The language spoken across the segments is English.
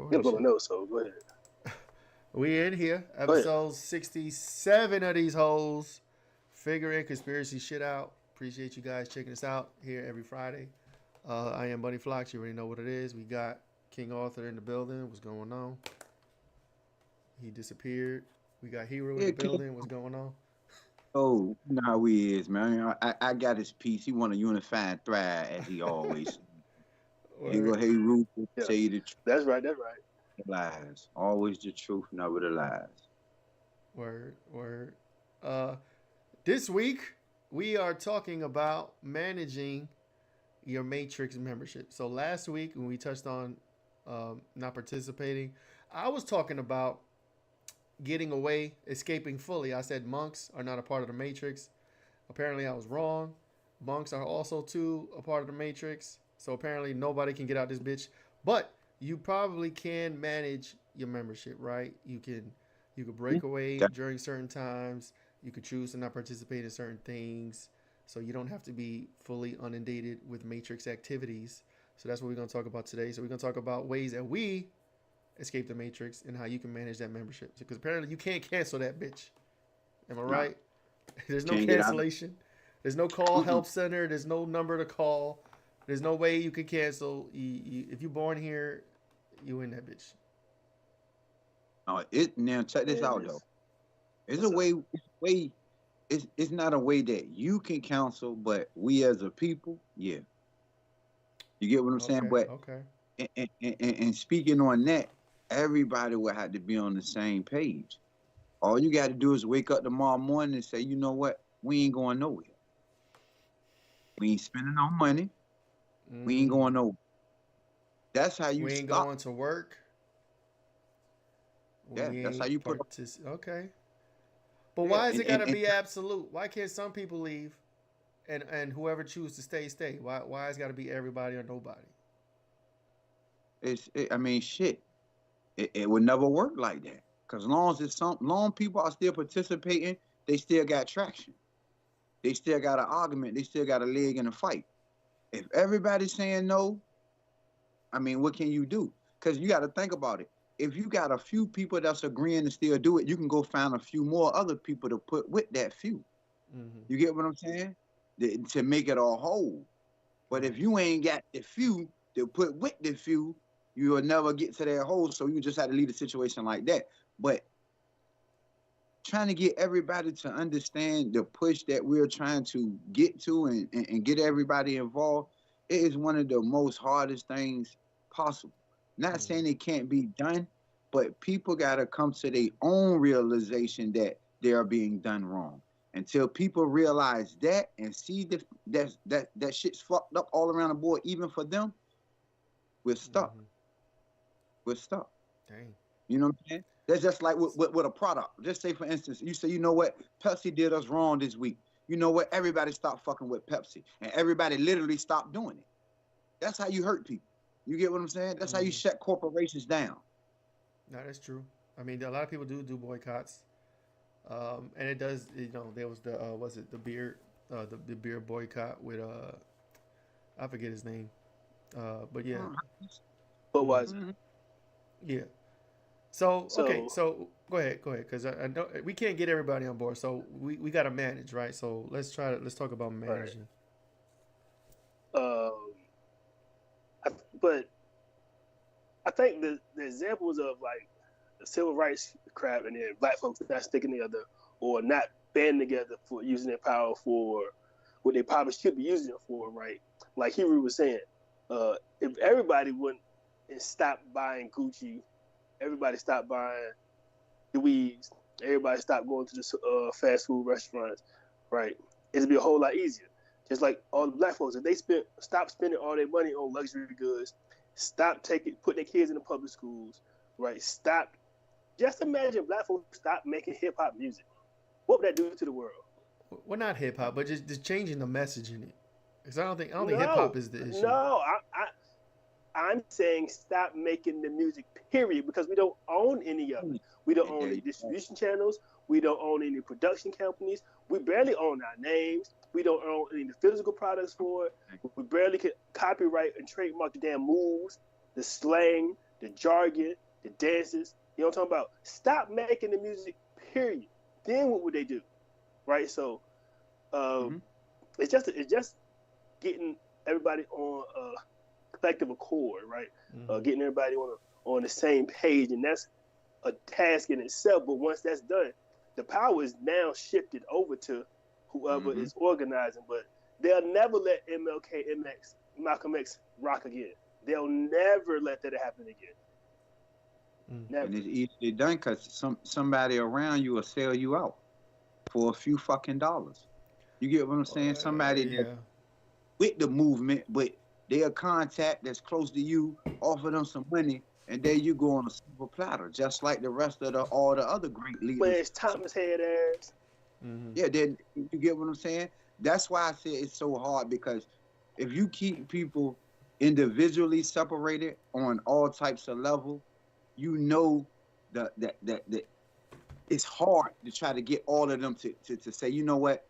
Go You ahead, gotta go shit. no, so go ahead. We in here, Go ahead. episode 67 of these hoes, figuring conspiracy shit out. Appreciate you guys checking us out here every Friday. I am Bunny Flocks. You already know what it is. We got King Arthur in the building. What's going on? He disappeared. We got Hero in Yeah, the King. building. What's going on? Oh, you know how he is, man. I got his piece. He want a unified thread, as he always say. He go, Word, hey, Ruth, Yeah, say the truth, that's right. That's right. lies. Always the truth, never the lies. word. Uh, this week we are talking about managing your Matrix membership. So last week when we touched on not participating, I was talking about getting away, escaping fully. I said monks are not a part of the Matrix. Apparently, I was wrong. Monks are also too a part of the Matrix. So apparently, nobody can get out this bitch. But you probably can manage your membership, right? You could break away That during certain times. You could choose to not participate in certain things. So you don't have to be fully inundated with Matrix activities. So that's what we're gonna talk about today. So we're gonna talk about ways that we escape the Matrix and how you can manage that membership. Because apparently you can't cancel that bitch. Am I nah, right? There's no can't get out. cancellation. There's no call Mm-mm. help center. There's no number to call. There's no way you can cancel. If you're born here, you in that bitch. It now check this Man, out though. this It's a what's up? way. It's a way. It's not a way that you can counsel, but we as a people, yeah, you get what I'm saying. Okay, But okay. and speaking on that, everybody will have to be on the same page. All you got to do is wake up tomorrow morning and say, you know what, we ain't going nowhere. We ain't spending no money. We ain't Mm-hmm. going nowhere. That's how you We ain't stop going to work. that. We That's how ain't you put up. Okay. But Yeah, why is it gotta be absolute? Why can't some people leave and whoever chooses to stay, stay? Why it's gotta be everybody or nobody? I mean, shit. It would never work like that. Cause long as it's long people are still participating, they still got traction. They still got an argument. They still got a leg in the fight. If everybody's saying no, I mean, what can you do? Because you got to think about it. If you got a few people that's agreeing to still do it, you can go find a few more other people to put with that few. Mm-hmm. You get what I'm saying? To make it a whole. But if Right. you ain't got the few to put with the few, you will never get to that whole. So you just have to leave the situation like that. But trying to get everybody to understand the push that we're trying to get to and get everybody involved, it is one of the most hardest things possible. Not Mm-hmm. saying it can't be done, but people got to come to their own realization that they are being done wrong. Until people realize that and see that shit's fucked up all around the board, even for them, we're stuck. Mm-hmm. We're stuck. Dang. You know what I'm saying? That's just like with a product. Just say, for instance, you say, you know what, Pepsi did us wrong this week. You know what? Everybody stopped fucking with Pepsi, and everybody literally stopped doing it. That's how you hurt people. You get what I'm saying? That's how you Mm-hmm. shut corporations down. No, that's true. I mean, a lot of people do boycotts, and it does. You know, there was the was it the beer boycott with I forget his name, but yeah, mm-hmm. Budweiser. Mhm. Yeah. So okay, So, so go ahead, because I know we can't get everybody on board, so we got to manage, right? So let's talk about right. managing. Um, but I think the examples of like the civil rights crap and then black folks not sticking together or not banding together for using their power for what they probably should be using it for, right? Like Hero was saying, if everybody went and stopped buying Gucci, everybody stopped buying the weeds, everybody stopped going to the fast food restaurants, right? It'd be a whole lot easier. Just like all the black folks, if they stop spending all their money on luxury goods, stop put their kids in the public schools, right? Stop. Just imagine black folks stop making hip hop music. What would that do to the world? Well, not hip hop, but just changing the message in it. Because I don't think hip hop No, is the issue. no. I'm saying stop making the music, period, because we don't own any of it. We don't And own there the you go. distribution channels. We don't own any production companies. We barely own our names. We don't own any physical products for it. We barely can copyright and trademark the damn moves, the slang, the jargon, the dances. You know what I'm talking about? Stop making the music, period. Then what would they do? Right? So it's just getting everybody on a collective accord, right? Getting everybody on the same page, and that's a task in itself. But once that's done, the power is now shifted over to whoever is organizing. But they'll never let MLK, MX, Malcolm X rock again. They'll never let that happen again. Never. And it's easily done because somebody around you will sell you out for a few fucking dollars. You get what I'm saying? Somebody that's with the movement, but they'll contact that's close to you, offer them some money, and there you go on a silver platter, just like the rest of all the other great leaders. But it's Thomas head ass. Yeah, then you get what I'm saying? That's why I say it's so hard, because if you keep people individually separated on all types of level, you know that it's hard to try to get all of them to say, you know what,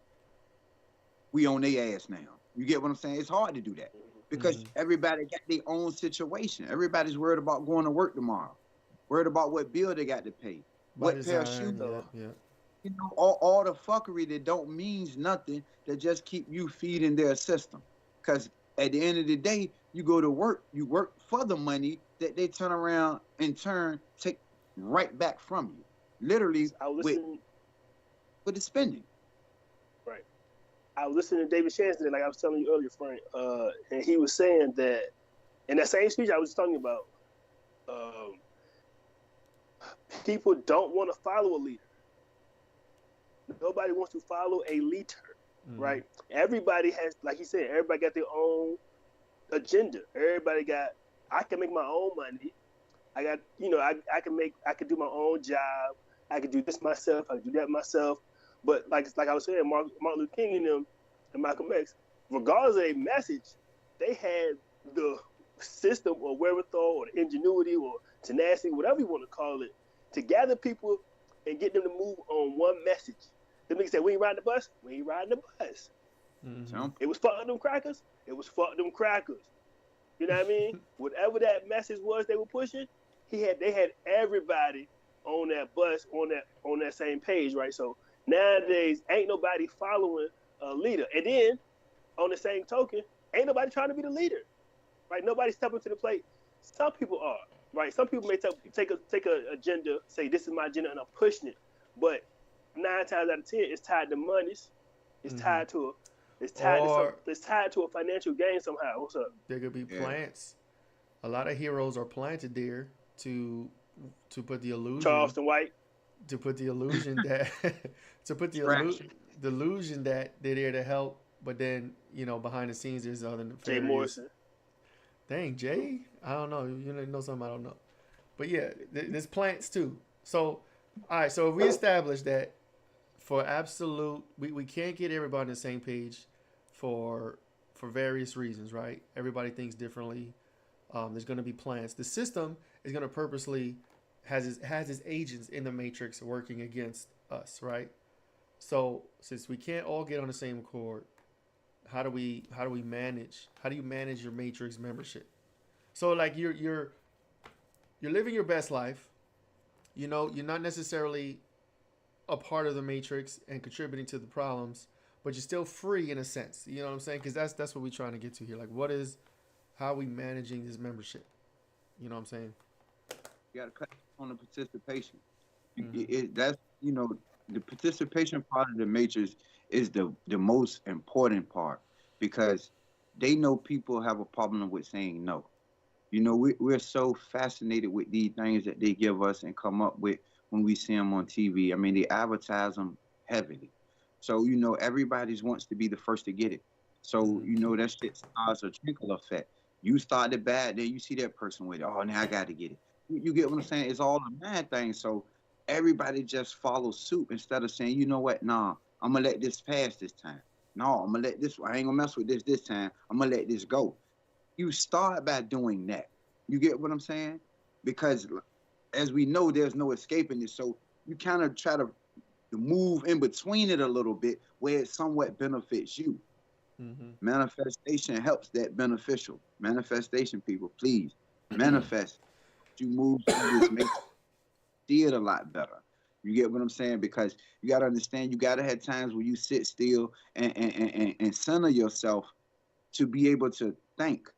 we on their ass now. You get what I'm saying? It's hard to do that because everybody got their own situation. Everybody's worried about going to work tomorrow, worried about what bill they got to pay, what pair of shoes. You know, all the fuckery that don't means nothing, that just keep you feeding their system. Because at the end of the day, you go to work, you work for the money that they turn around in turn take right back from you. Literally with the spending. Right. I was listening to David Shannon, like I was telling you earlier, Frank, and he was saying that in that same speech I was talking about, people don't want to follow a leader. Nobody wants to follow a leader, right? Everybody has, like he said, everybody got their own agenda. Everybody got, I can make my own money. I got, I can do my own job. I can do this myself. I can do that myself. But like I was saying, Martin Luther King and them and Malcolm X, regardless of their message, they had the system or wherewithal or the ingenuity or tenacity, whatever you want to call it, to gather people and get them to move on one message. The niggas said, we ain't riding the bus. We ain't riding the bus. It was fuck them crackers. It was fuck them crackers. You know what I mean? Whatever that message was they were pushing, they had everybody on that bus, on that same page, right? So nowadays, ain't nobody following a leader. And then, on the same token, ain't nobody trying to be the leader, right? Nobody stepping to the plate. Some people are, right? Some people may take a agenda, say this is my agenda, and I'm pushing it. But 9 times out of 10, it's tied to monies. It's tied to it's tied to a financial gain somehow. What's up? There could be plants. A lot of heroes are planted there to put the illusion. Charleston White. To put the illusion that the illusion that they're there to help, but then behind the scenes there's other nefarious. Jay Morrison. Dang, Jay. I don't know. You know something I don't know. But yeah, there's plants too. So all right. So if we establish that for absolute, we can't get everybody on the same page for various reasons, right? Everybody thinks differently. There's going to be plans. The system is going to purposely has its agents in the matrix working against us, right? So since we can't all get on the same accord, how do we manage? How do you manage your matrix membership? So like you're living your best life. You're not necessarily a part of the matrix and contributing to the problems, but you're still free in a sense. You know what I'm saying? Because that's what we're trying to get to here. Like, how are we managing this membership? You know what I'm saying? You got to cut on the participation. That's the participation part of the matrix is the most important part, because they know people have a problem with saying no. We're so fascinated with these things that they give us and come up with when we see them on TV. I mean, they advertise them heavily. So, everybody wants to be the first to get it. So, that shit starts a trickle effect. You started bad, then you see that person with it. Oh, now I got to get it. You get what I'm saying? It's all a mad thing. So everybody just follows suit instead of saying, you know what? Nah, I'm going to let this pass this time. No, I'm going to let this, I ain't going to mess with this time. I'm going to let this go. You start by doing that. You get what I'm saying? Because as we know, there's no escaping it. So you kind of try to move in between it a little bit where it somewhat benefits you. Manifestation helps that beneficial. Manifestation, people, please manifest. you move through this matrix, see it a lot better. You get what I'm saying? Because you got to understand, you got to have times where you sit still and center yourself to be able to think.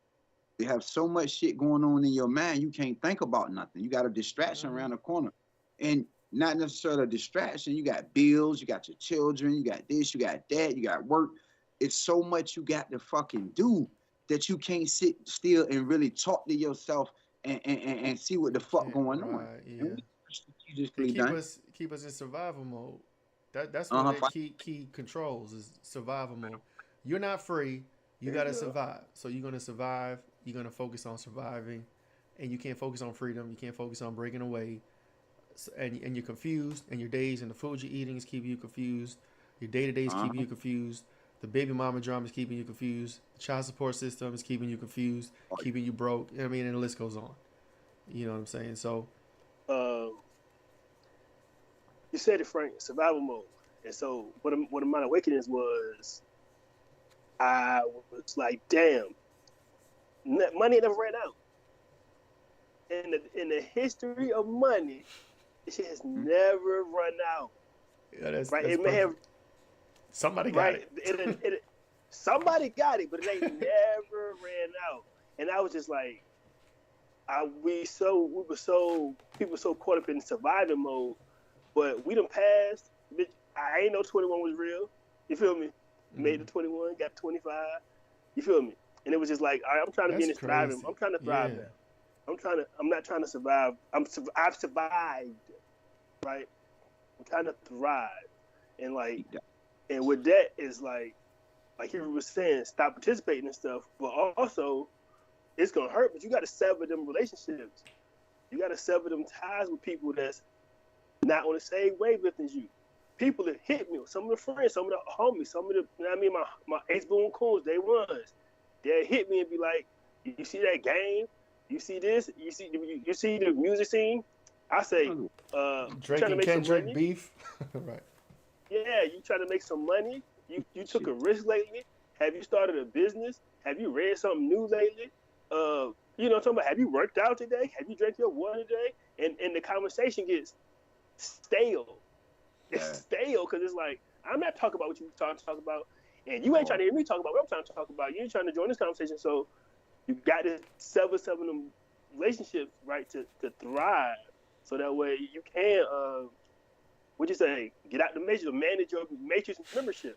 You have so much shit going on in your mind, you can't think about nothing. You got a distraction around the corner. And not necessarily a distraction. You got bills, you got your children, you got this, you got that, you got work. It's so much you got to fucking do that you can't sit still and really talk to yourself and see what the fuck going on. Right, And yeah. we They strategically done. keep us in survival mode. That's one of Uh-huh. their key controls is survival mode. You're not free. You There you gotta go. survive. So you're gonna survive. You're gonna focus on surviving, and you can't focus on freedom. You can't focus on breaking away. And you're confused. And your days and the food you're eating is keeping you confused. Your day to day is keeping Uh-huh. you confused. The baby mama drama is keeping you confused. The child support system is keeping you confused, keeping you broke. I mean, and the list goes on. You know what I'm saying? So Um, you said it, Frank. Survival mode. And so, what my awakenings was, I was like, damn, money never ran out. In the history of money, this shit has never run out. yeah, Right? that's It may perfect. have. Somebody got Right? it. Somebody got it, but it ain't never ran out. And I was just like, we were so people so caught up in surviving mode, but we done passed. Bitch, I ain't know 21 was real. You feel me? Made the 21, got 25. You feel me? And it was just like, all right, I'm trying to be in That's this thriving. crazy. I'm trying to thrive Yeah. now. I'm not trying to survive. I've survived, right? I'm trying to thrive, and like, and with that is like he was saying, stop participating in stuff, but also it's gonna hurt. But you got to sever them relationships. You got to sever them ties with people that's not on the same wavelength as you. People that hit me, some of the friends, some of the homies, some of the, you know what I mean, my Ace Boone Coons, they runs. They'll hit me and be like, you see that game? You see this? You see the music scene? I say, Drake trying to and make some Kendrick money? beef. Right. Yeah, you trying to make some money? You took a risk lately? Have you started a business? Have you read something new lately? You know what I'm talking about? Have you worked out today? Have you drank your water today? And the conversation gets stale. It's stale because it's like, I'm not talking about what you trying to talk about, and you ain't trying to hear me talk about what I'm trying to talk about. You ain't trying to join this conversation, so you got to sever some of them relationships, right, to thrive, so that way you can, what you say, get out the matrix, manage your matrix membership,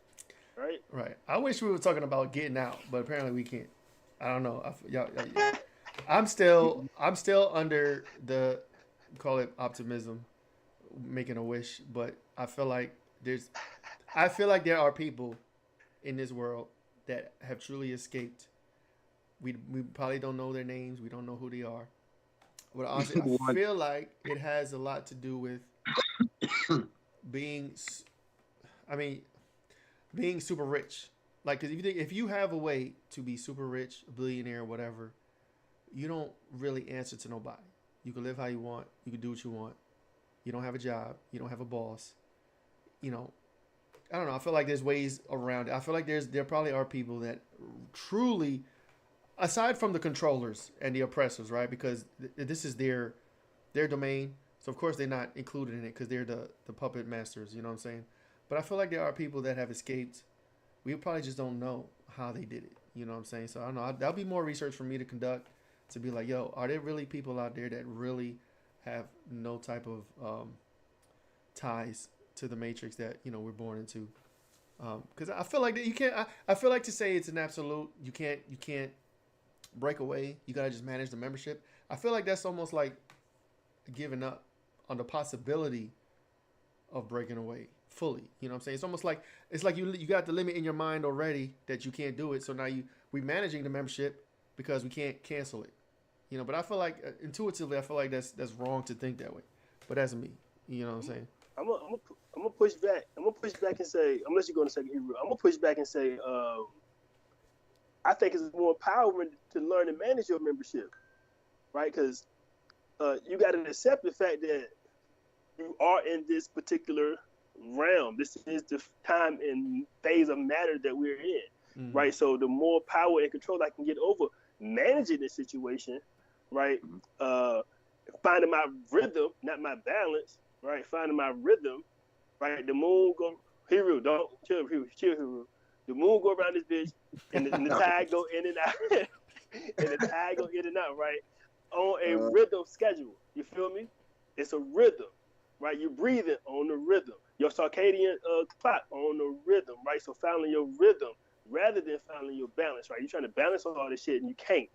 right? Right. I wish we were talking about getting out, but apparently we can't. I don't know. I'm still under the, call it optimism, making a wish, but I feel like there are people in this world that have truly escaped. We probably don't know their names. We don't know who they are. But honestly, I feel like it has a lot to do with being, I mean, being super rich. Like, cause if you have a way to be super rich, a billionaire, whatever, you don't really answer to nobody. You can live how you want. You can do what you want. You don't have a job. You don't have a boss. You know, I don't know. I feel like there's ways around it. I feel like there probably are people that truly, aside from the controllers and the oppressors, right? Because this is their domain. So of course they're not included in it because they're the puppet masters. You know what I'm saying? But I feel like there are people that have escaped. We probably just don't know how they did it. You know what I'm saying? So I don't know. That'll be more research for me to conduct to be like, yo, are there really people out there that really have no type of ties to the matrix that we're born into? Because I feel like that you can't. I feel like to say it's an absolute. You can't break away. You gotta just manage the membership. I feel like that's almost like giving up on the possibility of breaking away fully. You know what I'm saying? It's almost like you got the limit in your mind already that you can't do it. So now we managing the membership because we can't cancel it. But I feel like intuitively I feel like that's wrong to think that way. But that's me. You know what I'm saying? I'm gonna push back. I'm gonna push back and say, unless you're going to say Hebrew, I'm gonna push back and say, I think it's more empowering to learn and manage your membership, right? Because you got to accept the fact that you are in this particular realm. This is the time and phase of matter that we're in, right? So the more power and control I can get over managing this situation, right? finding my rhythm, not my balance, right? Finding my rhythm, right? The moon go, Hero, don't chill, Hero. The moon go around this bitch, and the tide go in and out, and the tide go in and out, right? On a rhythm schedule. You feel me? It's a rhythm, right? You're breathing on the rhythm. Your circadian clock on the rhythm, right? So finding your rhythm rather than finding your balance, right? You're trying to balance all this shit and you can't.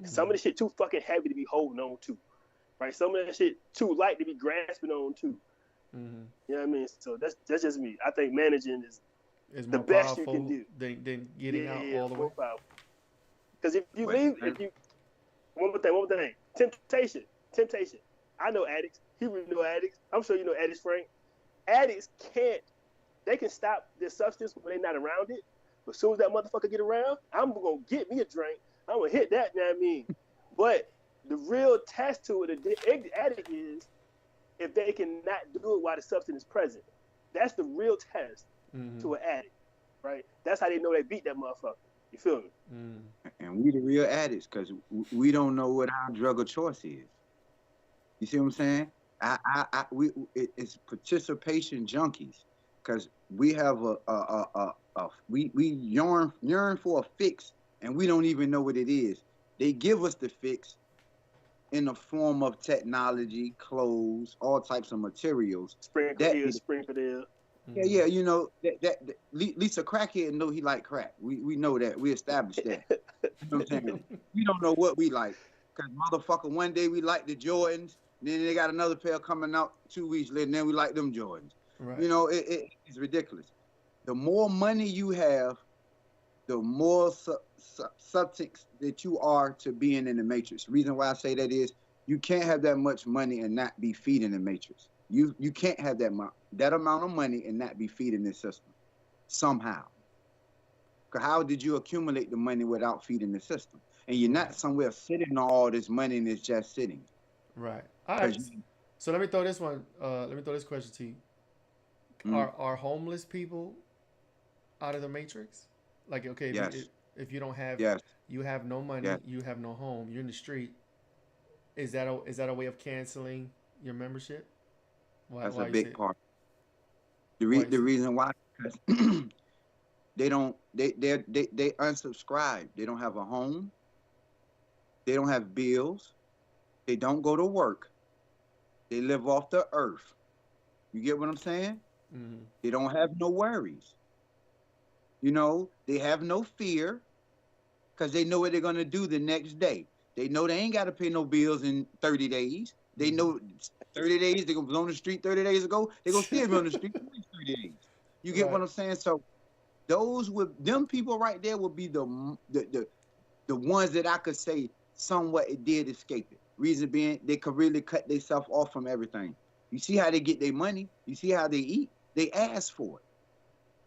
Some of the shit too fucking heavy to be holding on to, right? Some of that shit too light to be grasping on to. Mm-hmm. You know what I mean? So that's just me. I think managing is the more best you can powerful do. than getting out all the way. More powerful. Because if you But leave, one more thing, temptation. I know addicts. He really know addicts. I'm sure you know addicts, Frank. Addicts they can stop their substance when they're not around it. But as soon as that motherfucker get around, I'm gonna get me a drink. I'm gonna hit that. You know what I mean? But the real test to it, the addict is if they cannot do it while the substance is present. That's the real test to an addict, right? That's how they know they beat that motherfucker. You feel me? And we the real addicts because we don't know what our drug of choice is. You see what I'm saying? It's participation junkies because we have we yearn for a fix and we don't even know what it is. They give us the fix in the form of technology, clothes, all types of materials. Sprinkle here. Yeah, you know that Lisa crackhead know he like crack. We know that. We established that. You know what I'm saying? We don't know what we like. Cause motherfucker, one day we like the Jordans, then they got another pair coming out 2 weeks later, and then we like them Jordans. Right. You know, it's ridiculous. The more money you have, the more subject that you are to being in the matrix. The reason why I say that is you can't have that much money and not be feeding the matrix. You can't have that amount of money and not be feeding this system somehow. Because how did you accumulate the money without feeding the system? And you're not somewhere sitting on all this money and it's just sitting. Right. All right. So let me throw this one. Let me throw this question to you. Are homeless people out of the matrix? Like, okay, if you don't have, you have no money, you have no home, you're in the street. Is that a way of canceling your membership? That's a big part. The reason why, because they unsubscribe. They don't have a home. They don't have bills. They don't go to work. They live off the earth. You get what I'm saying? Mm-hmm. They don't have no worries. You know, they have no fear because they know what they're going to do the next day. They know they ain't got to pay no bills in 30 days. They know 30 days, they're going to be on the street 30 days ago. They're going to still be on the street for 30 days. You get what I'm saying? So them people right there would be the ones that I could say somewhat it did escape it. Reason being, they could really cut themselves off from everything. You see how they get their money? You see how they eat? They ask for it.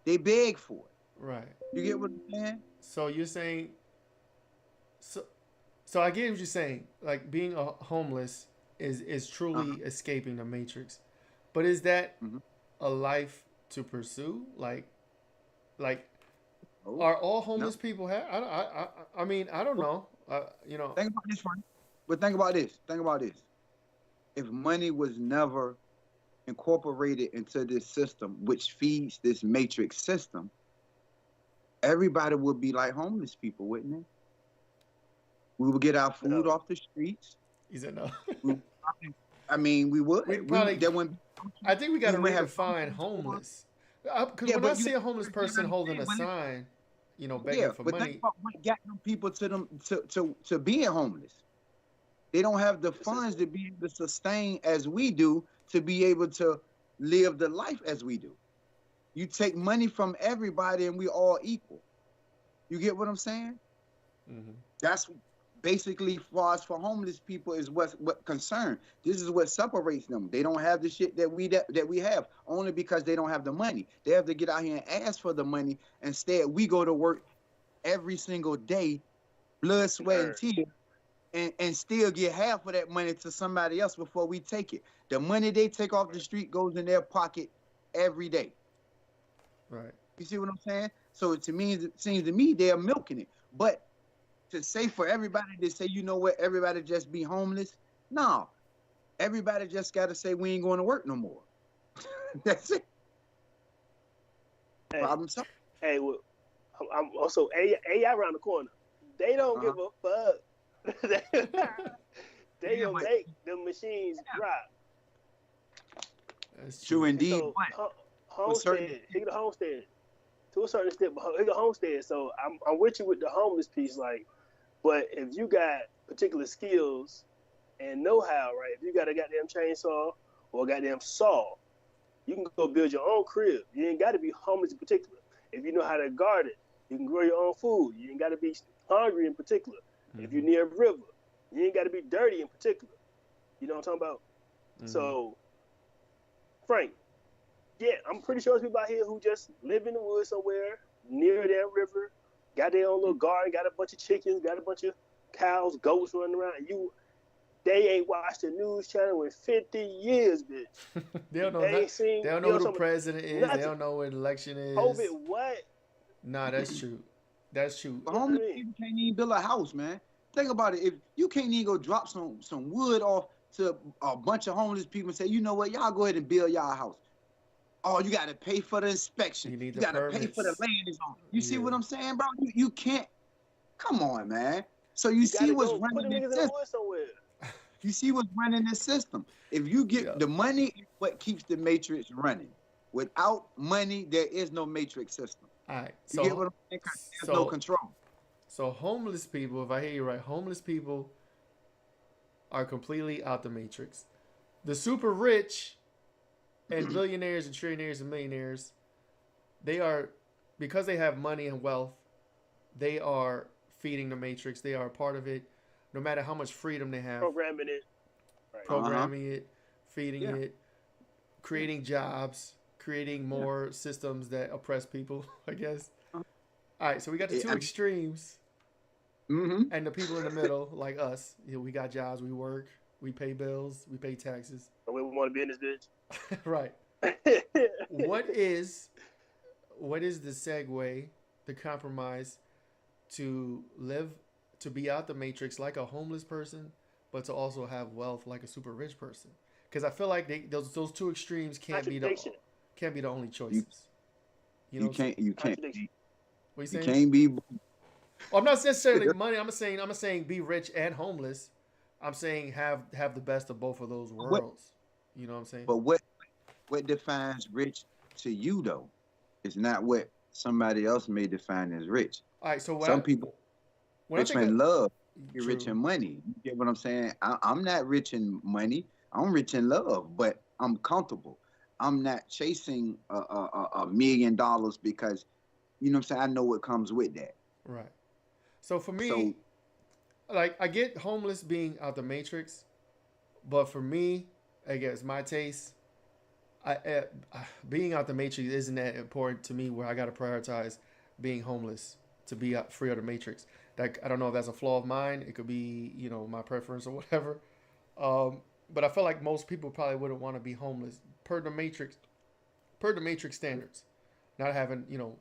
They beg for it. Right. You get what I'm saying? So you're saying, so I get what you're saying. Like being a homeless is truly escaping the matrix, but is that a life to pursue? Like, are all homeless people have? I mean, I don't know. You know. Think about this, Frank. But think about this. Think about this. If money was never incorporated into this system, which feeds this matrix system, everybody would be like homeless people, wouldn't they? We would get our food off the streets. He said no. I mean, we would. I think we got to redefine homeless. Because when I see a homeless person holding a sign, you know, begging for money. Think about what got them people to being homeless. They don't have the funds to be able to sustain as we do, to be able to live the life as we do. You take money from everybody and we all equal. You get what I'm saying? Mm-hmm. That's basically for us, for homeless people, is what concern. This is what separates them. They don't have the shit that we have, only because they don't have the money. They have to get out here and ask for the money. Instead, we go to work every single day, blood, sweat, and tears, and still get half of that money to somebody else before we take it. The money they take off the street goes in their pocket every day. Right. You see what I'm saying? So it seems to me they're milking it. But to say for everybody to say, you know what, everybody just be homeless, no. Everybody just got to say we ain't going to work no more. That's it. Hey, Problem solved. hey, well, I'm also AI around the corner. They don't give a fuck. They gonna make the machines rock. That's True true. indeed. So But homestead, he the homestead to a certain extent, but he the homestead. So I'm with you with the homeless piece, like, but if you got particular skills and know-how, right? If you got a goddamn chainsaw or a goddamn saw, you can go build your own crib. You ain't got to be homeless in particular. If you know how to garden, you can grow your own food. You ain't got to be hungry in particular. Mm-hmm. If you're near a river, you ain't got to be dirty in particular. You know what I'm talking about? Mm-hmm. So, Frank, yeah, I'm pretty sure there's people out here who just live in the woods somewhere near that river, got their own little garden, got a bunch of chickens, got a bunch of cows, goats running around. They ain't watched the news channel in 50 years, bitch. They don't know. They don't know who the president is. Nothing. They don't know what election is. COVID, what? Nah, that's true. That's true. But homeless people can't even build a house, man. Think about it. If you can't even go drop some wood off to a bunch of homeless people and say, you know what, y'all go ahead and build y'all house. Oh, you got to pay for the inspection. You got to pay for the land is on. You see what I'm saying, bro? You can't. Come on, man. So you see what's running this system. You see what's running this system. If you get the money, is what keeps the matrix running. Without money, there is no matrix system. All right. So, you get what I'm saying? There's no control. So homeless people, if I hear you right, homeless people are completely out the matrix. The super rich and billionaires and trillionaires and millionaires, they are, because they have money and wealth, they are feeding the matrix. They are a part of it. No matter how much freedom they have. Programming it. Right. Programming it, feeding it, creating jobs, creating more systems that oppress people, I guess. All right, so we got the two extremes. Mm-hmm. And the people in the middle, like us. You know, we got jobs, we work, we pay bills, we pay taxes. But we want to be in this bitch. Right. What is the segue, the compromise to live, to be out the matrix like a homeless person, but to also have wealth like a super rich person? Because I feel like those two extremes can't be the only choices. You can't. What you saying? You can't be. Well, I'm not necessarily money. I'm saying be rich and homeless. I'm saying have the best of both of those worlds. You know what I'm saying? But what defines rich to you though is not what somebody else may define as rich. All right. So some people rich in love, you're rich in money. You get what I'm saying? I'm not rich in money. I'm rich in love, but I'm comfortable. I'm not chasing $1 million because, you know what I'm saying, I know what comes with that. Right. So for me, like, I get homeless being out the matrix, but for me, I guess my taste, being out the matrix isn't that important to me where I got to prioritize being homeless to be free of the matrix. That, I don't know if that's a flaw of mine. It could be, you know, my preference or whatever. But I feel like most people probably wouldn't want to be homeless per the matrix standards, not having, you know,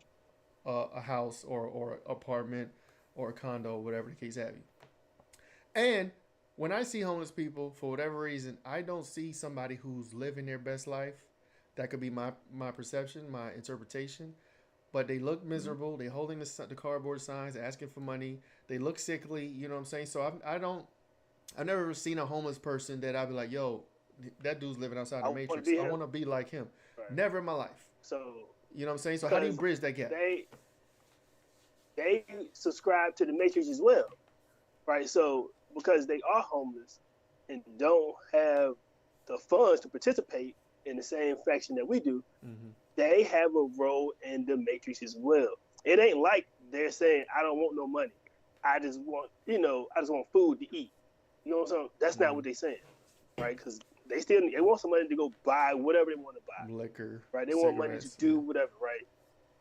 a house or apartment or a condo, whatever the case have you. And when I see homeless people, for whatever reason, I don't see somebody who's living their best life. That could be my perception, my interpretation. But they look miserable. They holding the cardboard signs, asking for money. They look sickly. You know what I'm saying? So I've never seen a homeless person that I'd be like, yo, that dude's living outside the matrix. I want to be like him. Right. Never in my life. So you know what I'm saying? So how do you bridge that gap? They subscribe to the matrix as well, right? So because they are homeless and don't have the funds to participate in the same faction that we do, they have a role in the matrix as well. It ain't like they're saying, I don't want no money. I just want food to eat. You know what I'm saying? That's not what they're saying, right? Because they want some money to go buy whatever they want to buy. Liquor, right? They want money to do whatever, right?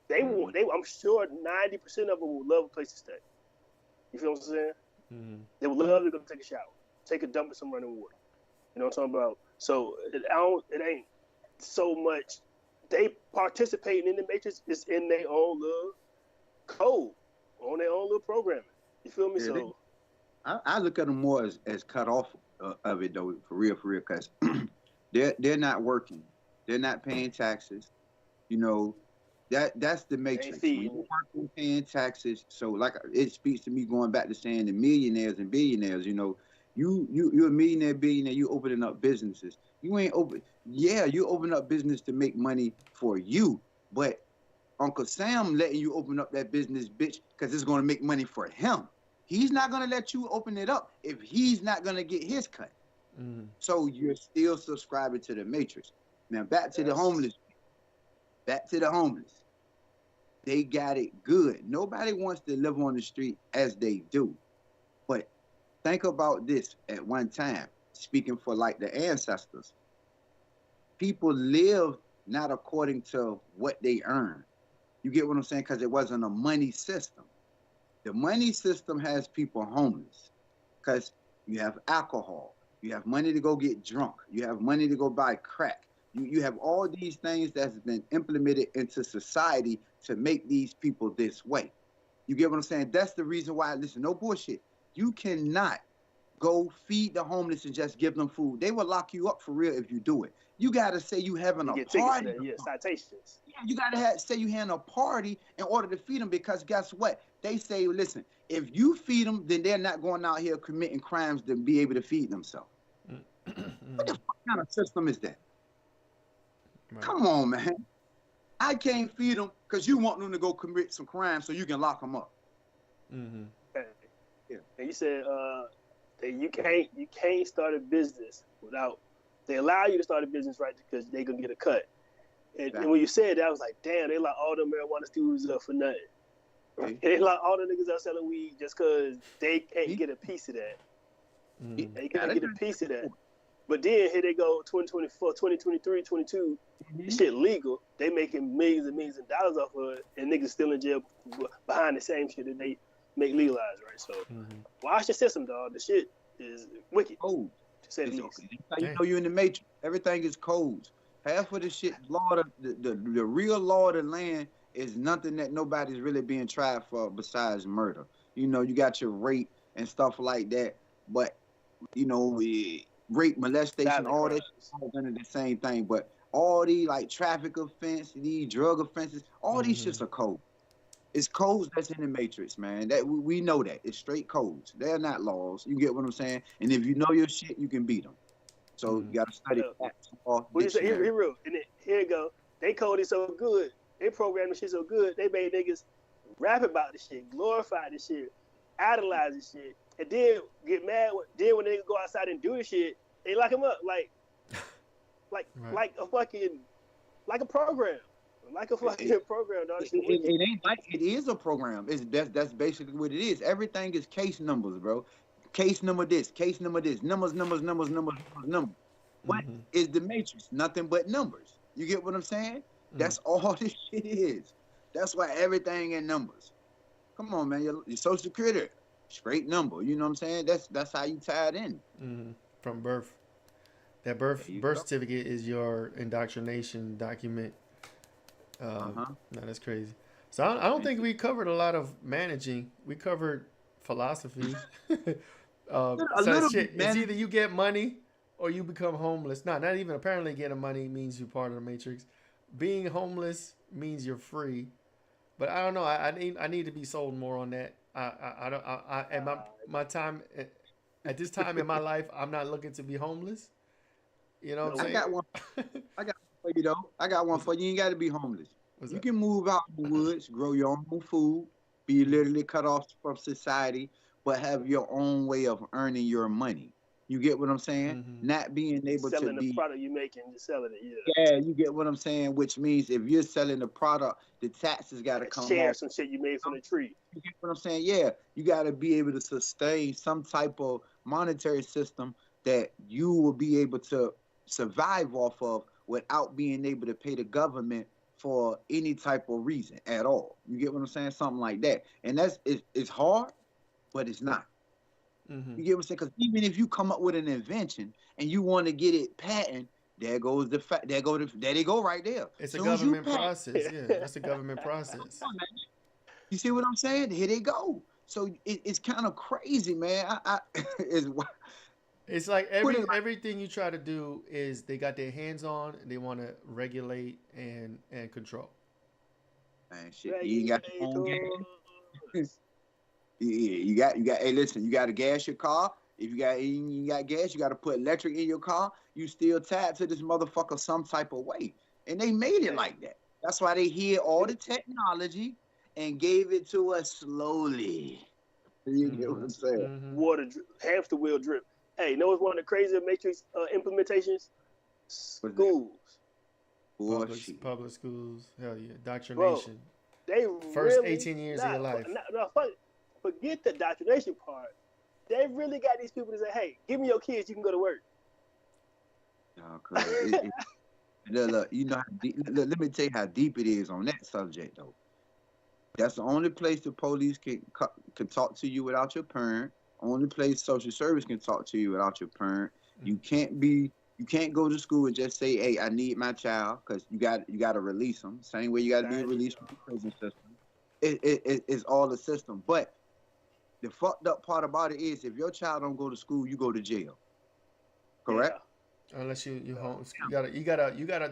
I'm sure 90% of them would love a place to stay. You feel what I'm saying? They would love to go take a shower, take a dump in some running water. You know what I'm talking about? So it ain't so much. They participating in the matrix is in their own little code, on their own little programming. You feel me? Yeah, I look at them more as cut off of it though, for real, because they're not working, they're not paying taxes. You know, that's the Ain't matrix. When feeding you're it. working, paying taxes, so like it speaks to me going back to saying the millionaires and billionaires. You know, you're a millionaire, billionaire. You opening up businesses. You ain't open. Yeah, you open up business to make money for you, but Uncle Sam letting you open up that business, bitch, because it's going to make money for him. He's not going to let you open it up if he's not going to get his cut. Mm. So you're still subscribing to the matrix. Now back to the Yes. homeless. Back to the homeless. They got it good. Nobody wants to live on the street as they do. But think about this at one time, speaking for like the ancestors. People lived not according to what they earned. You get what I'm saying? Because it wasn't a money system. The money system has people homeless because you have alcohol, you have money to go get drunk, you have money to go buy crack. You have all these things that's been implemented into society to make these people this way. You get what I'm saying? That's the reason why, listen, no bullshit. You cannot go feed the homeless and just give them food. They will lock you up for real if you do it. You got to say you having You a get tickets for party. that. Yeah, citations. Yeah, you got to say you having a party in order to feed them because guess what? They say, listen, if you feed them, then they're not going out here committing crimes to be able to feed themselves. What the fuck kind of system is that? Right. Come on, man. I can't feed them because you want them to go commit some crime so you can lock them up. Mm-hmm. Okay. Yeah. And you said that you can't start a business without they allow you to start a business right because they gonna get a cut. And when you said that, I was like, damn, they lock all the marijuana students up for nothing. Okay. And they lock all the niggas out selling weed just because they can't get a piece of that. Mm. They can't get a piece of that. But then here they go, 2024, 2023, 22, shit legal. They making millions and millions of dollars off of it, and niggas still in jail behind the same shit that they make legalized, right? So watch the system, dog. The shit is wicked, Codes. to say the It's least. okay. That's how you know you're in the matrix. Everything is codes. Half of the shit, law, the real law of the land is nothing that nobody's really being tried for besides murder. You know, you got your rape and stuff like that, but you know, rape, molestation, Violent all crimes. that shit falls under the same thing. But all these like traffic offenses, these drug offenses, all these shits are codes. It's codes that's in the matrix, man. That we know that. It's straight codes. They're not laws. You get what I'm saying? And if you know your shit, you can beat them. So you gotta study that. What you say? Here, real. And then, here you go. They coded so good. They programmed the shit so good. They made niggas rap about the shit, glorify the shit, idolize the shit, and then get mad. Then when they go outside and do the shit, they lock them up like Right. like a fucking like a program. Like a fucking program, dog. It ain't like it is a program. That's basically what it is. Everything is case numbers, bro. Case number this, case number this, numbers. What is the matrix? Nothing but numbers. You get what I'm saying? That's all this shit is. That's why everything in numbers. Come on, man. Your social security, straight number. You know what I'm saying? That's how you tie it in. From birth. That birth certificate is your indoctrination document. No, that's crazy. So I don't think we covered a lot of managing. We covered philosophy. So shit, it's either you get money or you become homeless. Not even apparently getting money means you're part of the matrix. Being homeless means you're free. But I don't know. I need to be sold more on that. I don't. At my time at this time in my life, I'm not looking to be homeless. You know what I'm saying? I got one for you though. I got one for you. You ain't got to be homeless. You can move out in the woods, grow your own food, be literally cut off from society, but have your own way of earning your money. You get what I'm saying? Not being able selling to be the product you making, just selling it. Yeah, you get what I'm saying. Which means if you're selling the product, the taxes got to come share off. some shit you made from the tree. You get what I'm saying? Yeah, you got to be able to sustain some type of monetary system that you will be able to survive off of without being able to pay the government for any type of reason at all. You get what I'm saying? Something like that. And it's hard, but it's not. You get what I'm saying? Because even if you come up with an invention and you want to get it patent, there goes the fact. There they go right there. It's a government process. Yeah, that's a government process. You see what I'm saying? Here they go. So it's kind of crazy, man. It's like Put it like, everything you try to do is they got their hands on and they want to regulate and control. man, shit, you ain't got your own gas. Regulators. Yeah, you got. Hey, listen, you got to gas your car. If you got gas, you got to put electric in your car. You still tied to this motherfucker some type of way, and they made it Hey, like that. That's why they hid all the technology and gave it to us slowly. You get what Mm-hmm. I'm saying? Mm-hmm. water drip, hamster wheel drip. Hey, you know what's one of the craziest Matrix implementations? What's that? Schools, Bullshit. Public schools, hell yeah, bro. indoctrination. They First really 18 years of your life. forget the indoctrination part. They really got these people to say, "Hey, give me your kids, you can go to work." No, cause look, you know how deep, look, let me tell you how deep it is on that subject though. That's the only place the police can talk to you without your parent. Only place social service can talk to you without your parent. You can't go to school and just say, "Hey, I need my child," because you got to release them. Same way you got to be Imagine, released from the prison system. It's all the system. But the fucked up part about it is, if your child don't go to school, you go to jail. yeah. Correct? Unless you So, home, you gotta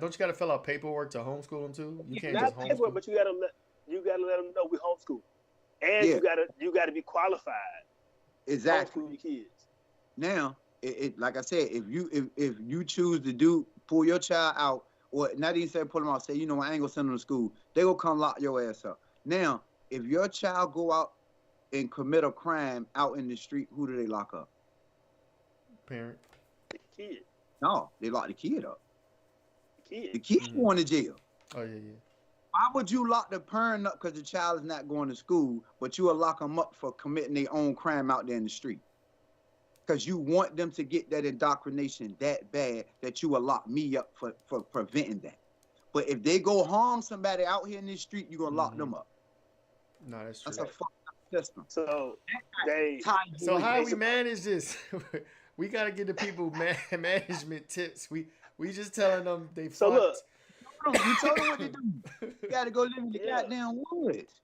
don't you gotta fill out paperwork to homeschool them too? You can't just not paperwork, homeschool. but you gotta let them know we homeschool, and Yeah, you gotta be qualified to exactly. homeschool your kids. Now, like I said, if you choose to pull your child out, or not even say pull them out, say, you know, I ain't gonna send them to school, they gonna come lock your ass up. Now, if your child go out and commit a crime out in the street, who do they lock up? Parent. The kid, No, they lock the kid up. the kid. The kid Mm-hmm. going to jail. Oh yeah, yeah. Why would you lock the parent up because the child is not going to school, but you will lock them up for committing their own crime out there in the street? Because you want them to get that indoctrination that bad that you will lock me up for preventing that. But if they go harm somebody out here in the street, you're going to lock Mm-hmm. them up. No, that's That's true. a fucked up system. So they So how they we manage this? We gotta get the people management tips. We just telling them they so look, fucked. You told them what to do. You got to go live in the yeah, goddamn woods.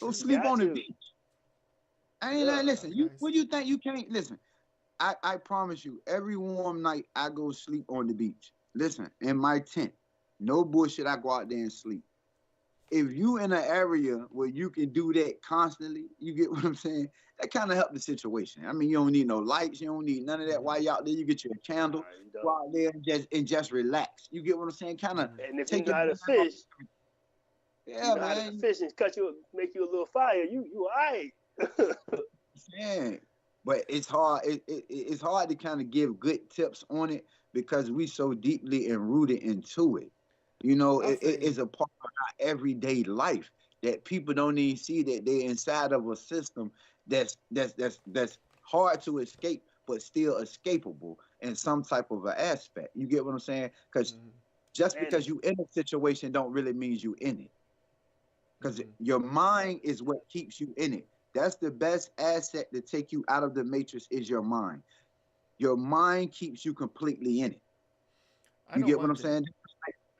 Go you sleep got on the to, beach. I ain't yeah. listen. Nice. What do you think you can't listen? I promise you, every warm night I go sleep on the beach. Listen, in my tent, no bullshit. I go out there and sleep. If you in an area where you can do that constantly, you get what I'm saying? That kind of help the situation. I mean, you don't need no lights, you don't need none of that. Mm-hmm. While you out there, you get you a Nah, candle, you go don't. out there and just relax. You get what I'm saying? Kind of Mm-hmm. And if you take know your how to mind off. fish, you Yeah, know how to man. fish and make you a little fire. You alright. Yeah. But it's hard. It's hard to kind of give good tips on it because we so deeply and rooted into it. You know, I feel it you. is a part of our everyday life that people don't even see that they're inside of a system that's hard to escape, but still escapable in some type of an aspect. You get what I'm saying? Because Mm-hmm. just And because you in a situation don't really mean you in it. Because Mm-hmm. your mind is what keeps you in it. That's the best asset to take you out of the matrix is your mind. Your mind keeps you completely in it. I You know get what one I'm thing, saying?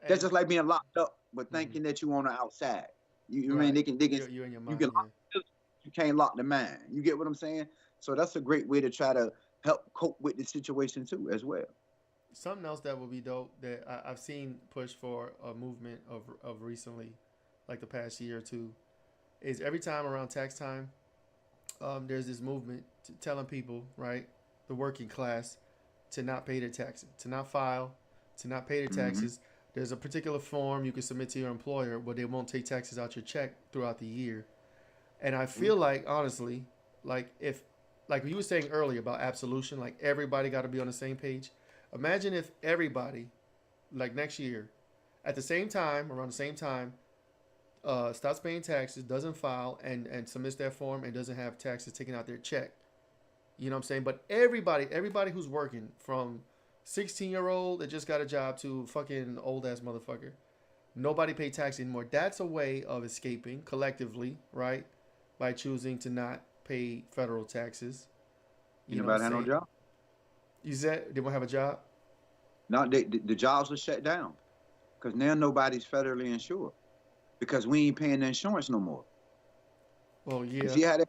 That's and just like being locked up, but mm-hmm. thinking that you on the outside. You mean Right, they can you in your you can mind, yeah. lock the, you can't lock the mind. You get what I'm saying? So that's a great way to try to help cope with the situation too, as well. Something else that would be dope that I've seen push for a movement of recently, like the past year or two, is every time around tax time, there's this movement telling people, right, the working class, to not pay their taxes, to not file, to not pay their Mm-hmm. taxes. There's a particular form you can submit to your employer, but they won't take taxes out your check throughout the year. And I feel like, honestly, like if, like you were saying earlier about absolution, like everybody got to be on the same page. Imagine if everybody, like next year, at the same time, around the same time, stops paying taxes, doesn't file, and submits that form and doesn't have taxes taken out their check. You know what I'm saying? But everybody who's working, from 16-year-old that just got a job to fucking old ass motherfucker, nobody pay tax anymore. That's a way of escaping collectively, right? By choosing to not pay federal taxes. You know what I'm Anybody have no saying? job? You said they won't have a job. No, the jobs are shut down because now nobody's federally insured because we ain't paying the insurance no more. Well, You yeah. see how that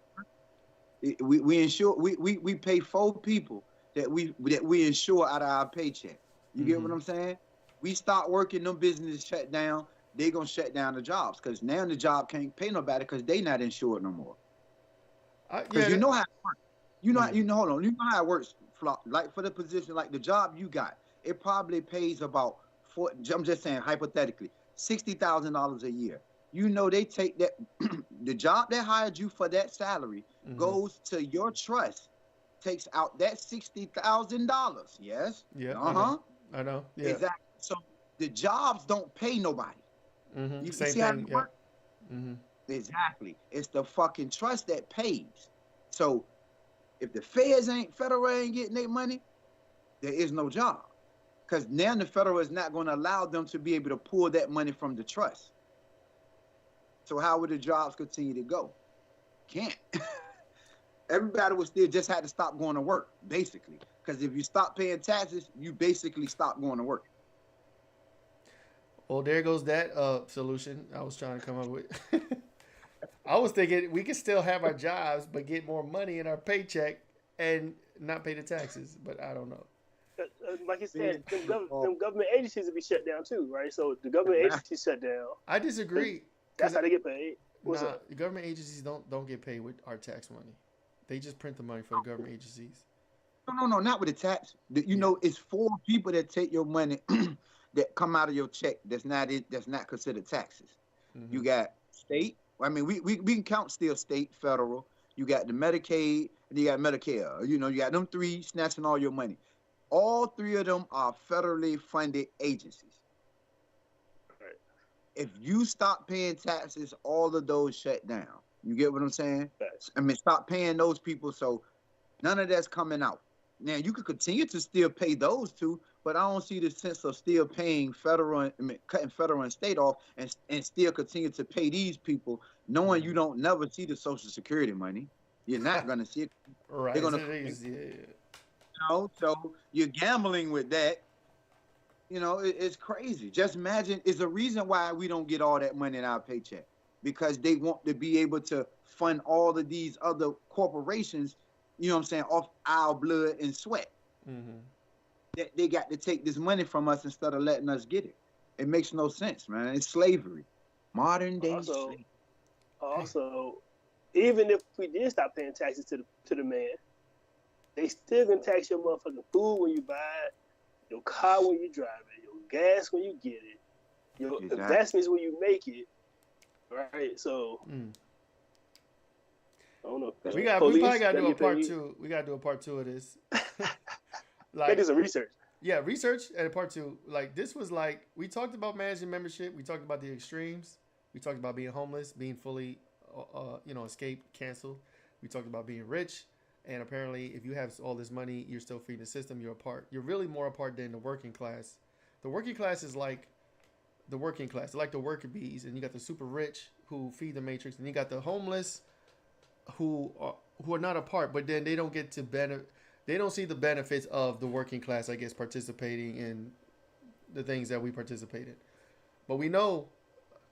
we insure we pay 4 people that we insure out of our paycheck. You get what Mhm. I'm saying? We start working, them businesses shut down. They gonna shut down the jobs because now the job can't pay nobody because they not insured no more. Because Yeah. you know how it works. Mm. Hold on. You know how it works. Like for the position, like the job you got, it probably pays about I'm just saying hypothetically, $60,000 a year. You know they take that the job that hired you for that salary Mhm. goes to your trust, takes out that $60,000. Yes. Yeah, I know. Uh-huh. I know. Yeah. Exactly. So the jobs don't pay nobody. Mhm. You Same see how thing. it Yeah. works? Mhm. Exactly. It's the fucking trust that pays. So if the federal ain't getting their money, there is no job. Because now the federal is not going to allow them to be able to pull that money from the trust. So how would the jobs continue to go? Can't. Everybody would still just have to stop going to work, basically. Because if you stop paying taxes, you basically stop going to work. Well, there goes that solution I was trying to come up with. I was thinking we could still have our jobs, but get more money in our paycheck and not pay the taxes. But I don't know. Like you said, Man, them government agencies will be shut down too, right? So the government agencies shut down. I disagree That's because how they get paid. What's nah, up? the government agencies don't get paid with our tax money. They just print the money for the government agencies. no, not with the tax. You Yeah. know, it's for people that take your money that come out of your check. That's not it. That's not considered taxes. Mm-hmm. You got state. I mean, we can count still state, federal. You got the Medicaid, and you got Medicare. You know, you got them three snatching all your money. All three of them are federally funded agencies. Right. If you stop paying taxes, all of those shut down. You get what I'm saying? Facts. I mean, stop paying those people, so none of that's coming out. Now you could continue to still pay those two, but I don't see the sense of still paying federal, cutting federal and state off, and still continue to pay these people, knowing you Mm-hmm. don't never see the Social Security money. You're not gonna see it. They're Right. gonna, Yeah. so you're gambling with that. You know, it's crazy. Just imagine, it's a reason why we don't get all that money in our paycheck because they want to be able to fund all of these other corporations, you know what I'm saying, off our blood and sweat. Mm-hmm. They got to take this money from us instead of letting us get it. It makes no sense, man. It's slavery, modern day Also, slavery. also, even if we did stop paying taxes to the man, they still gonna tax your motherfucking food when you buy it, your car when you drive it, your gas when you get it, your Exactly. investments when you make it. Right. So Mm. I don't know. We Police probably gotta gotta do a get part paid. two. We gotta do a part two of this. They do Like some research. yeah, research and a part two. Like this was like we talked about managing membership. We talked about the extremes. We talked about being homeless, being fully, escaped, canceled. We talked about being rich, and apparently, if you have all this money, you're still feeding the system. You're a part. You're really more a part than the working class. The working class is like the working class. They're like the worker bees, and you got the super rich who feed the matrix, and you got the homeless who are not a part, but then they don't get to benefit. They don't see the benefits of the working class, I guess, participating in the things that we participate in. But we know,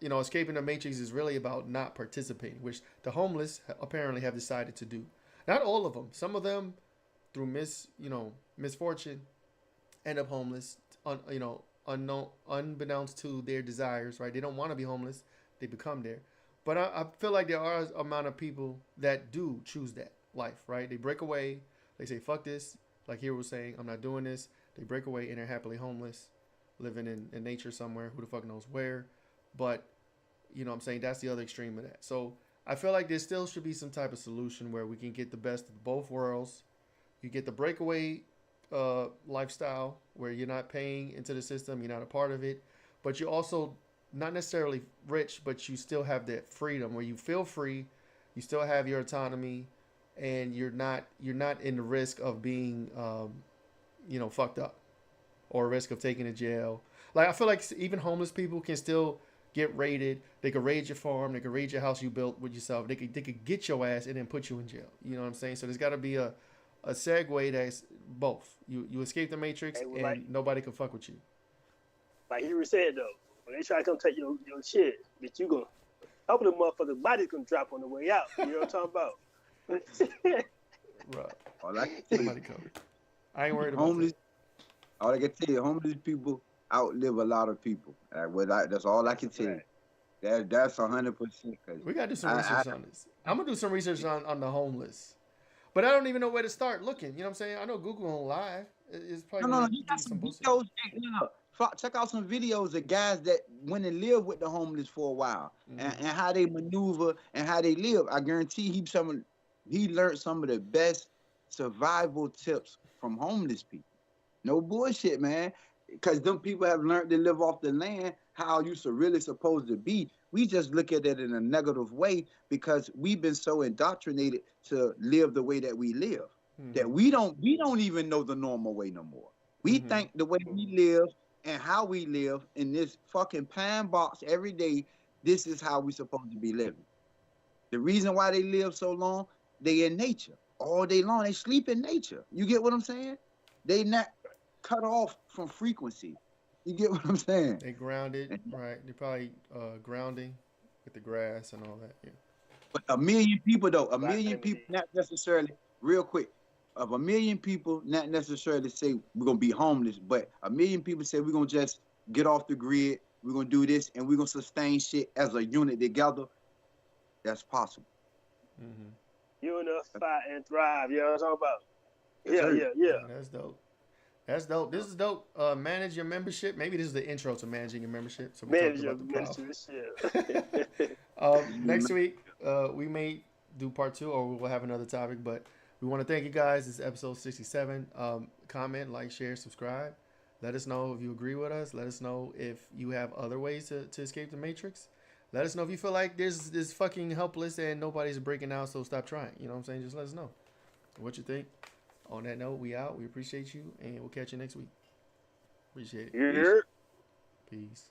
escaping the matrix is really about not participating, which the homeless apparently have decided to do. Not all of them. Some of them, through misfortune, end up homeless. Unknown, unbeknownst to their desires. Right? They don't want to be homeless. They become there. But I feel like there are a amount of people that do choose that life. Right? They break away. They say, "Fuck this." Like Hero was saying, "I'm not doing this." They break away and they're happily homeless, living in nature somewhere. Who the fuck knows where? But what I'm saying, that's the other extreme of that. So I feel like there still should be some type of solution where we can get the best of both worlds. You get the breakaway lifestyle where you're not paying into the system, you're not a part of it, but you're also not necessarily rich, but you still have that freedom where you feel free, you still have your autonomy, and you're not in the risk of being fucked up or risk of taking to jail. Like I feel like even homeless people can still get raided. They could raid your farm. They could raid your house you built with yourself. They could get your ass and then put you in jail. You know what I'm saying? So there's got to be a segue that's both. You escape the matrix and nobody can fuck with you. Like you said though, when they try to come take your shit, bitch, you gonna couple of motherfuckers' bodies gonna drop on the way out. You know what I'm talking about? Right. All I can Somebody covered. I ain't worried about Homeless. that. All I can tell you, homeless people outlive a lot of people. That's all I That's a can tell you. fact. That's 100%. Cause We gotta do some I research on this. I'm gonna do some research on the homeless, but I don't even know where to start looking. You know what I'm saying? I know Google on Live is probably no, gonna you give got you some some bullshit. videos. Check out some videos of guys that went and lived with the homeless for a while, Mm-hmm. and how they maneuver and how they live. I guarantee he learned some of the best survival tips from homeless people. No bullshit, man. Because them people have learned to live off the land how you really supposed to be. We just look at it in a negative way because we've been so indoctrinated to live the way that we live that Mm-hmm. we don't even know the normal way no more. We Mm-hmm. think the way we live and how we live in this fucking pine box every day, this is how we supposed to be living. The reason why they live so long, they in nature all day long. They sleep in nature. You get what I'm saying? They not cut off from frequency. You get what I'm saying? They grounded, And- right? They probably grounding with the grass and all that. Yeah. But a million people though, a million Vitamin people, D. not necessarily real quick. Of a million people, not necessarily say we're gonna be homeless, but a million people say we're gonna just get off the grid, we're gonna do this, and we're gonna sustain shit as a unit together. That's possible. Mm-hmm. Unify and thrive. You know what I'm talking about? Yes, Yeah, sir. yeah, yeah. That's dope. That's dope. This is dope. Manage your membership. Maybe this is the intro to managing your membership. So we talked Manager about the of problem. ministry. Next week, we may do part two, or we will have another topic. But we want to thank you guys. This is episode 67. Comment, like, share, subscribe. Let us know if you agree with us. Let us know if you have other ways to escape the matrix. Let us know if you feel like this fucking helpless and nobody's breaking out. So stop trying. You know what I'm saying? Just let us know what you think. On that note, we out. We appreciate you, and we'll catch you next week. Appreciate it. Peace. Yeah. Peace.